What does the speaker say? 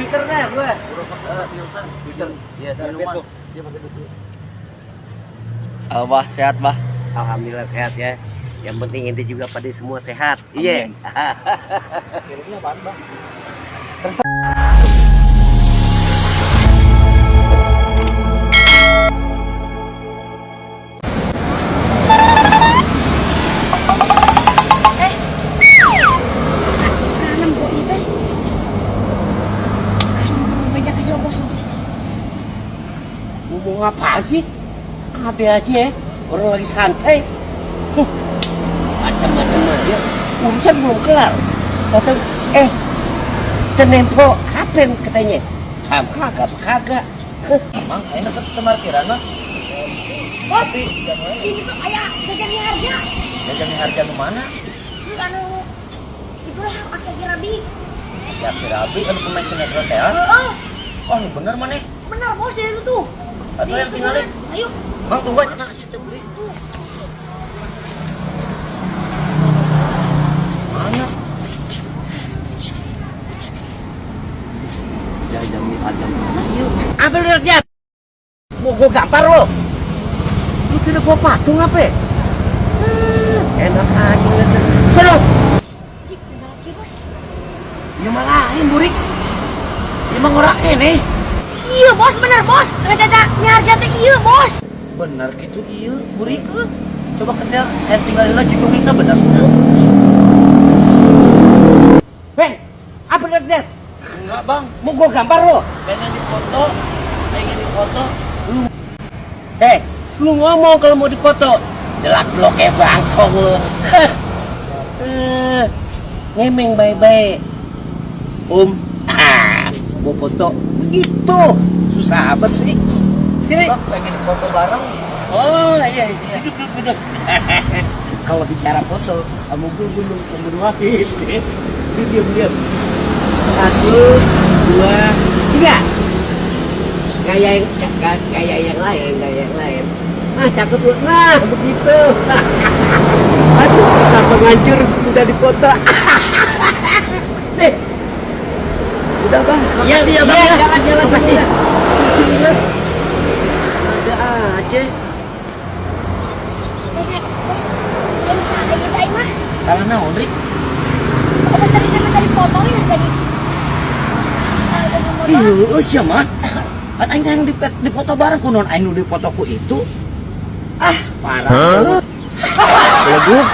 filternya gue. Filter. Iya, minuman. Dia pakai itu. Bah, sehat, Bah. Alhamdulillah sehat ya. Yang penting inti juga pada semua sehat. Iya. Kirimnya apaan, Bang? Ngomong apaan sih? Apa aja ya? Orang lagi santai. Macam-macam aja. Urusan belum kelar. Kata, tenempo apa yang katanya? Kagak. Mang, enak ke parkiran, Mang. Bos, ini tuh kayak jajan harga. Jajan harga di mana? Anu, itulah aki rabi. Ya, Kirabi kan pemain sinetron teh. Oh, ini bener mana? Benar bos ya itu tuh. Atau yang tinggalin? Ayo. Mang, tunggu aja, Mang. Kita beli. Mana? Jajan mie ayam. Yuk, ambil lihat ya. Mau gue gampar lo. Lu tidak bawa patung apa ya? Enak aja. Sono. Cik, ada lagi bos. Ya malahin burik. Ya mengorak ini. Iya bos, benar bos. Ternyata harga teh iya bos. Benar gitu iya burik. Coba kerja tinggalin lagi cumiknya benar. Hei, apa lihat? Enggak, Bang. Mau gue gambar lo. Pengen difoto. Lu ngomong kalau mau dipoto. Jelak bloknya bangkong lu. Ngemeng baik-baik. Mau foto. Itu susah amat sih. Sini. Bang, pengen foto bareng. Oh iya. Duduk. Kalau bicara foto, kamu gue belum Wahid. Diam. 1, 2, 3. Gaya yang lain. Cakep lu. Nah, begitu. Aduh, tambah ngancur udah dipoto. Nih. Udah, Bang. Iya, Bang. Jalan. Makasih. Bismillah. Ada aja. Bos, saya bisa ada kita mah. Salah naon, Rik? Bos tadi fotoin tadi. Iya, siapa? Kan aing yang dipoto bareng kunon aing nu dipoto ku itu. Parah. Leguk.